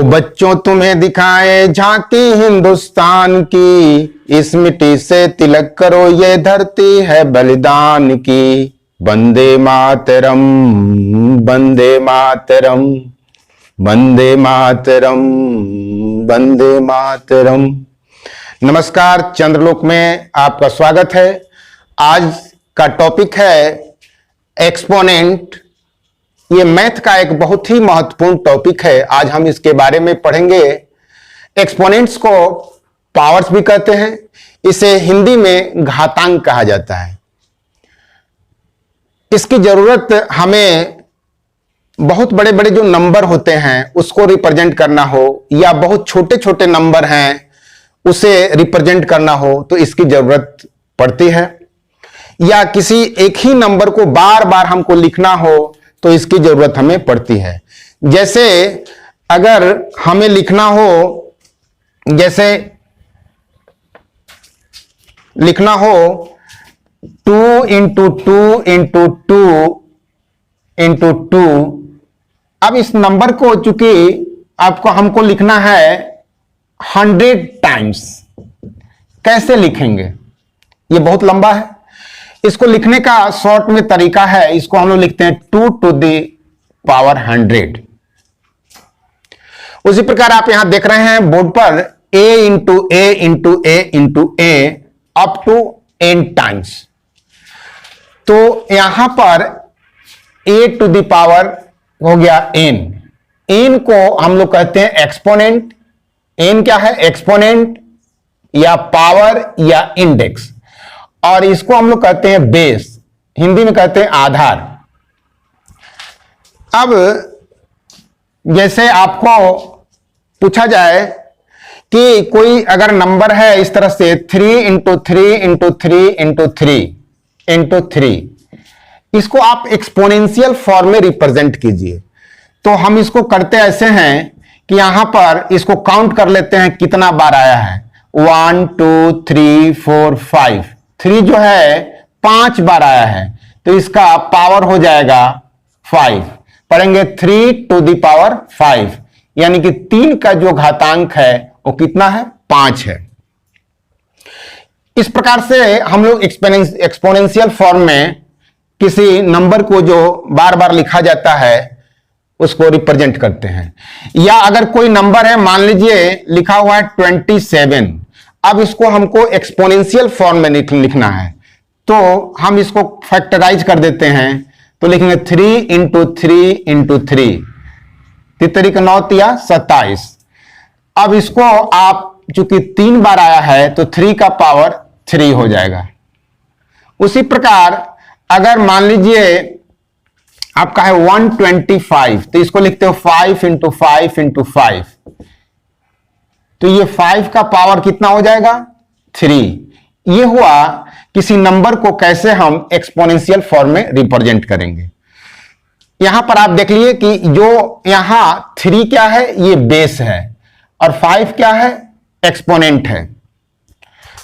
बच्चों तुम्हें दिखाए झांकी हिंदुस्तान की, इस मिट्टी से तिलक करो ये धरती है बलिदान की। वंदे मातरम, वंदे मातरम, वंदे मातरम, वंदे मातरम। नमस्कार, चंद्रलोक में आपका स्वागत है। आज का टॉपिक है एक्सपोनेंट। ये मैथ का एक बहुत ही महत्वपूर्ण टॉपिक है। आज हम इसके बारे में पढ़ेंगे। एक्सपोनेंट्स को पावर्स भी कहते हैं, इसे हिंदी में घातांक कहा जाता है। इसकी जरूरत हमें बहुत बड़े बड़े जो नंबर होते हैं उसको रिप्रेजेंट करना हो, या बहुत छोटे छोटे नंबर हैं उसे रिप्रेजेंट करना हो तो इसकी जरूरत पड़ती है, या किसी एक ही नंबर को बार बार हमको लिखना हो तो इसकी जरूरत हमें पड़ती है। जैसे अगर हमें लिखना हो, जैसे लिखना हो 2 इंटू 2 इंटू 2 इंटू 2। अब इस नंबर को चूंकि हमको लिखना है 100 टाइम्स, कैसे लिखेंगे? ये बहुत लंबा है। इसको लिखने का शॉर्ट में तरीका है, इसको हम लोग लिखते हैं 2 टू द पावर 100। उसी प्रकार आप यहां देख रहे हैं बोर्ड पर a into a into a into a up to n times. तो यहां पर a टू द पावर हो गया n। n को हम लोग कहते हैं एक्सपोनेंट। n क्या है? एक्सपोनेंट या पावर या इंडेक्स। और इसको हम लोग कहते हैं बेस, हिंदी में कहते हैं आधार। अब जैसे आपको पूछा जाए कि कोई अगर नंबर है इस तरह से 3 इंटू 3 इंटू 3 इंटू 3 इंटू 3, इसको आप एक्सपोनेंशियल फॉर्म में रिप्रेजेंट कीजिए। तो हम इसको करते ऐसे हैं कि यहां पर इसको काउंट कर लेते हैं कितना बार आया है। 1 2 3 4 5। 3 जो है 5 बार आया है तो इसका पावर हो जाएगा 5। पढ़ेंगे 3 टू द पावर 5, यानी कि 3 का जो घातांक है वो कितना है? 5 है। इस प्रकार से हम लोग एक्सपोनेंशियल फॉर्म में किसी नंबर को जो बार बार लिखा जाता है उसको रिप्रेजेंट करते हैं। या अगर कोई नंबर है, मान लीजिए लिखा हुआ है 27, अब इसको हमको एक्सपोनेंशियल फॉर्म में लिखना है तो हम इसको फैक्टराइज कर देते हैं। तो लिखेंगे 3 इंटू 3 इंटू 3, 3 का 9 या 27। अब इसको आप चूंकि 3 बार आया है तो 3 का पावर 3 हो जाएगा। उसी प्रकार अगर मान लीजिए आपका है 125 तो इसको लिखते हो 5 इंटू 5 इंटू 5। तो ये 5 का पावर कितना हो जाएगा? 3। ये हुआ किसी नंबर को कैसे हम एक्सपोनेंशियल फॉर्म में रिप्रेजेंट करेंगे। यहां पर आप देख लिए कि जो यहां 3 क्या है? ये बेस है, और 5 क्या है? एक्सपोनेंट है।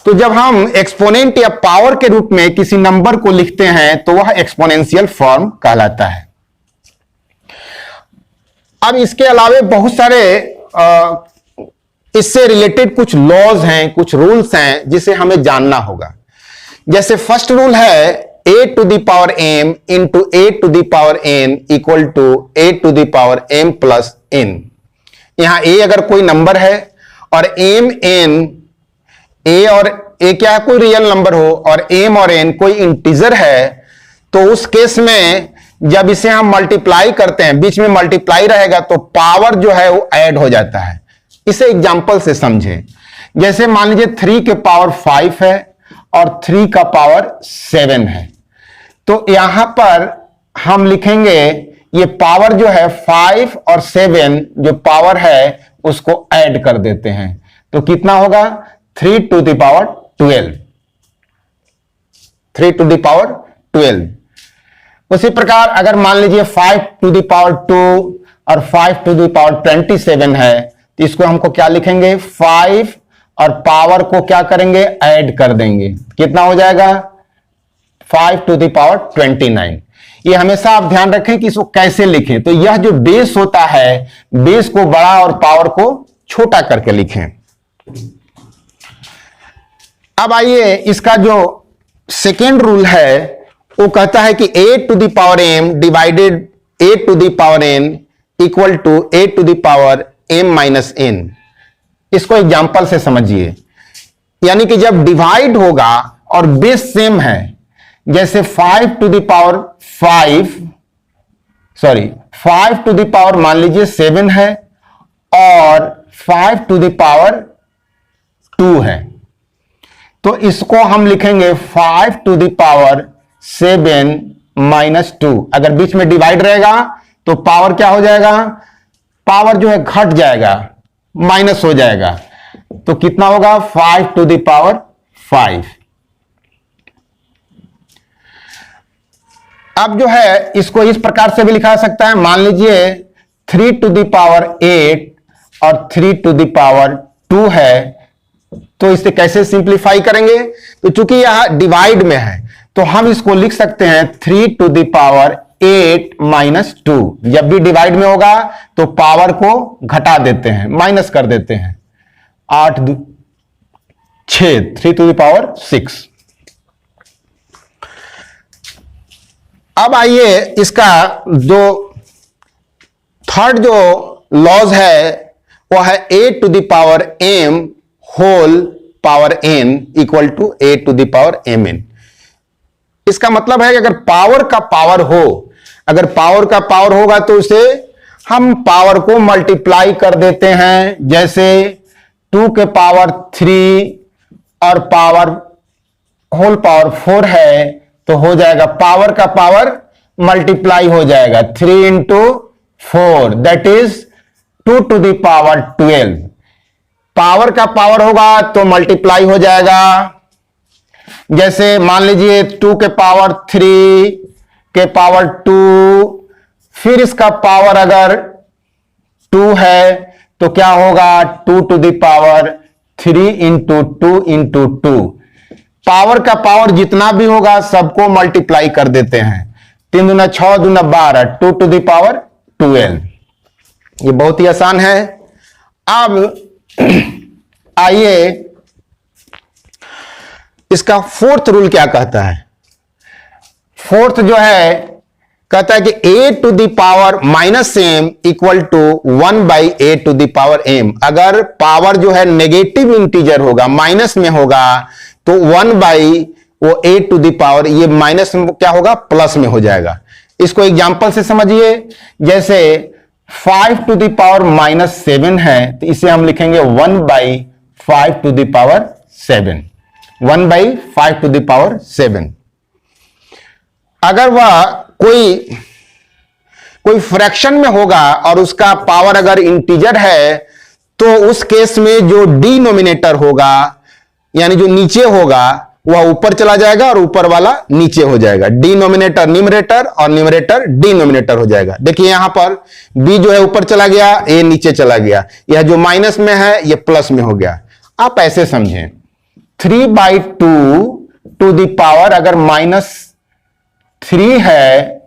तो जब हम एक्सपोनेंट या पावर के रूप में किसी नंबर को लिखते हैं तो वह एक्सपोनेंशियल फॉर्म कहलाता है। अब इसके अलावे बहुत सारे इससे रिलेटेड कुछ लॉज हैं, कुछ रूल्स हैं जिसे हमें जानना होगा। जैसे फर्स्ट रूल है a to the power m into a to the power n equal to a to the power m plus n। यहां a अगर कोई नंबर है और m n, a और a क्या है? कोई रियल नंबर हो, और m और n कोई इंटीजर है, तो उस केस में जब इसे हम मल्टीप्लाई करते हैं, बीच में मल्टीप्लाई रहेगा तो पावर जो है वो ऐड हो जाता है। इसे एग्जाम्पल से समझें। जैसे मान लीजिए 3 के पावर 5 है और 3 का पावर 7 है, तो यहां पर हम लिखेंगे ये पावर जो है 5 और 7 जो पावर है उसको ऐड कर देते हैं। तो कितना होगा? 3 to the power 12। 3 to the power 12। उसी प्रकार अगर मान लीजिए 5 टू द पावर 2 और 5 टू द पावर 27 है तो इसको हमको क्या लिखेंगे? 5 और पावर को क्या करेंगे? ऐड कर देंगे। कितना हो जाएगा? 5 टू द पावर 29। ये हमेशा आप ध्यान रखें कि इसको कैसे लिखें। तो यह जो बेस होता है, बेस को बड़ा और पावर को छोटा करके लिखें। अब आइए, इसका जो सेकेंड रूल है वो कहता है कि a to the power m divided a to the power n equal to a to the power m minus n। इसको एग्जांपल से समझिए, यानी कि जब डिवाइड होगा और बेस सेम है, जैसे 5 to the power 5 to the power मान लीजिए 7 है और 5 टू द पावर 2 है, तो इसको हम लिखेंगे 5 टू द पावर 7 माइनस 2। अगर बीच में डिवाइड रहेगा तो पावर क्या हो जाएगा, पावर जो है घट जाएगा, माइनस हो जाएगा, तो कितना होगा 5 टू द पावर 5। अब जो है इसको इस प्रकार से भी लिखा जा सकता है, मान लीजिए 3 टू द पावर 8 और 3 टू द पावर 2 है, तो इसे कैसे सिंप्लीफाई करेंगे, तो चूंकि यह डिवाइड में है तो हम इसको लिख सकते हैं 3 टू द पावर 8 माइनस 2। जब भी डिवाइड में होगा तो पावर को घटा देते हैं, माइनस कर देते हैं, 8 6 3 टू द पावर 6। अब आइए, इसका जो थर्ड जो लॉज है वो है a to the power m whole power n equal to a to the power mn। इसका मतलब है कि अगर पावर का पावर हो, अगर पावर का पावर होगा तो उसे हम पावर को मल्टीप्लाई कर देते हैं, जैसे 2 के पावर 3 और पावर होल पावर 4 है, तो हो जाएगा पावर का पावर मल्टीप्लाई हो जाएगा, 3 into 4 that is 2 to the power 12। Power का पावर होगा तो मल्टीप्लाई हो जाएगा, जैसे मान लीजिए 2 के पावर 3 के पावर 2, फिर इसका पावर अगर 2 है तो क्या होगा 2 to the power 3 into 2 into 2। Power का पावर जितना भी होगा सबको मल्टीप्लाई कर देते हैं, 3 दूना 6 दूना 12, 2 टू द पावर 12। ये बहुत ही आसान है। अब आइए, इसका फोर्थ रूल क्या कहता है। फोर्थ जो है कहता है कि a to the power minus m equal to 1 by a to the power m। अगर पावर जो है नेगेटिव इंटीजर होगा, माइनस में होगा, तो 1 बाई वो a टू द पावर, ये माइनस में क्या होगा, प्लस में हो जाएगा। इसको एग्जांपल से समझिए, जैसे 5 टू द पावर माइनस 7 है, तो इसे हम लिखेंगे 1 by 5 to the power 7, 1 by 5 to the power 7। अगर वह कोई फ्रैक्शन में होगा और उसका पावर अगर इंटीजर है, तो उस केस में जो डिनोमिनेटर होगा, यानी जो नीचे होगा, वह ऊपर चला जाएगा और ऊपर वाला नीचे हो जाएगा। डिनोमिनेटर न्यूमरेटर और न्यूमरेटर डिनोमिनेटर हो जाएगा। देखिए यहां पर b जो है ऊपर चला गया, a नीचे चला गया, यह जो माइनस में है ये प्लस में हो गया। आप ऐसे समझें, 3/2 टू द पावर अगर -3 है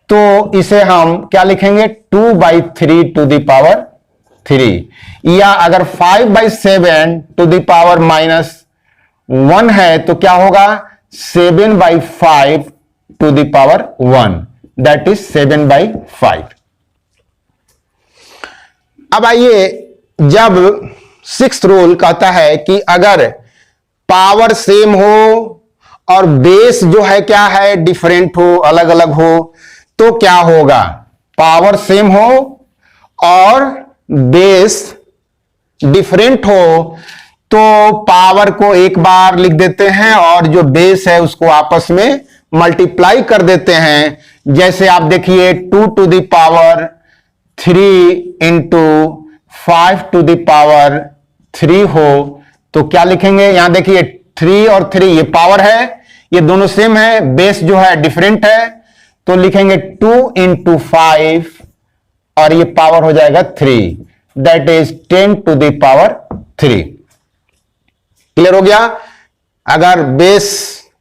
तो इसे हम क्या लिखेंगे, 2/3 टू द पावर 3। या अगर 5/7 टू द पावर -1 है तो क्या होगा, 7/5 to the power 1, that is 7/5। अब आइए, जब 6th रूल कहता है कि अगर पावर सेम हो और बेस जो है क्या है, डिफरेंट हो, अलग अलग हो, तो क्या होगा। पावर सेम हो और बेस डिफरेंट हो तो पावर को एक बार लिख देते हैं और जो बेस है उसको आपस में मल्टीप्लाई कर देते हैं। जैसे आप देखिए 2 to the power 3 into 5 to the power 3 हो तो क्या लिखेंगे, यहां देखिए 3 और 3 ये पावर है, ये दोनों सेम है, बेस जो है डिफरेंट है, तो लिखेंगे 2 इंटू 5 और ये पावर हो जाएगा 3, that is 10 to the power 3। Clear हो गया। अगर बेस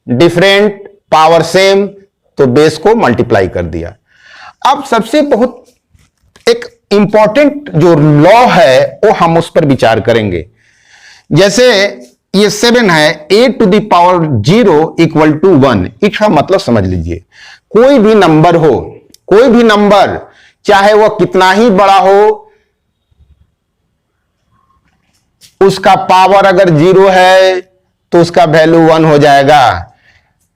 डिफरेंट पावर सेम तो बेस को मल्टीप्लाई कर दिया। अब सबसे बहुत एक इंपॉर्टेंट जो लॉ है वो हम उस पर विचार करेंगे। जैसे ये 7 है, a to the power 0 equal to 1। इसका मतलब समझ लीजिए, कोई भी नंबर हो, कोई भी नंबर चाहे वह कितना ही बड़ा हो, उसका पावर अगर 0 है तो उसका वैल्यू 1 हो जाएगा,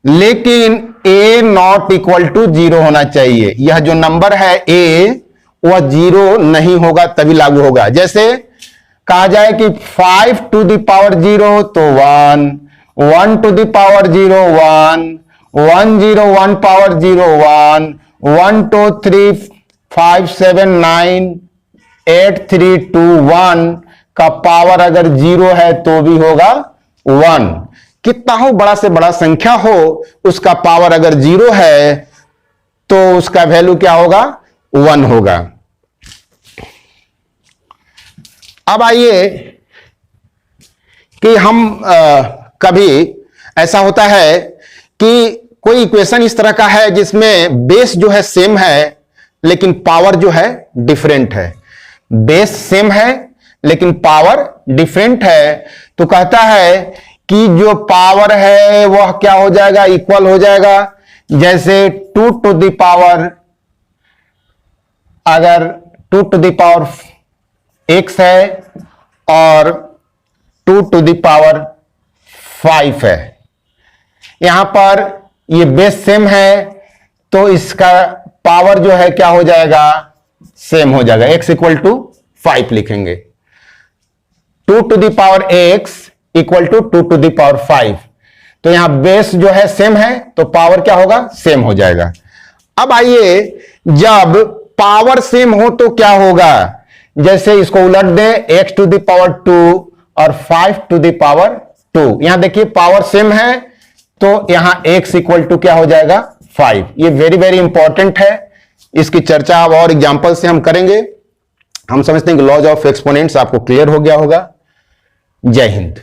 लेकिन a नॉट इक्वल टू 0 होना चाहिए। यह जो नंबर है a वह 0 नहीं होगा तभी लागू होगा। जैसे कहा जाए कि 5 टू द पावर 0 तो 1, 1 टू द पावर 0 1, 1 0 1 पावर 0 1, 1 2 3 5 7 9 8 3 2 1 का पावर अगर 0 है तो भी होगा 1। कितना हो बड़ा से बड़ा संख्या हो, उसका पावर अगर 0 है तो उसका वैल्यू क्या होगा, 1 होगा। अब आइए कि हम कभी ऐसा होता है कि कोई इक्वेशन इस तरह का है जिसमें बेस जो है सेम है लेकिन पावर जो है डिफरेंट है। बेस सेम है लेकिन पावर डिफरेंट है, तो कहता है कि जो पावर है वह क्या हो जाएगा, इक्वल हो जाएगा। जैसे 2 टू द पावर, अगर 2 टू द पावर x है और 2 टू द पावर 5 है, यहां पर ये बेस सेम है तो इसका पावर जो है क्या हो जाएगा, सेम हो जाएगा। x इक्वल टू 5 लिखेंगे। 2 to the power x equal to 2 to the power 5, तो यहां बेस जो है सेम है तो पावर क्या होगा, सेम हो जाएगा। अब आइए, जब पावर सेम हो तो क्या होगा, जैसे इसको उलट दे, x टू द पावर 2 और 5 टू द पावर 2। यहां देखिए पावर सेम है तो यहां x इक्वल टू क्या हो जाएगा, 5। ये वेरी वेरी इंपॉर्टेंट है, इसकी चर्चा अब और एग्जांपल से हम करेंगे। हम समझते हैं कि लॉज ऑफ एक्सपोनेंट्स आपको क्लियर हो गया होगा। जय हिंद।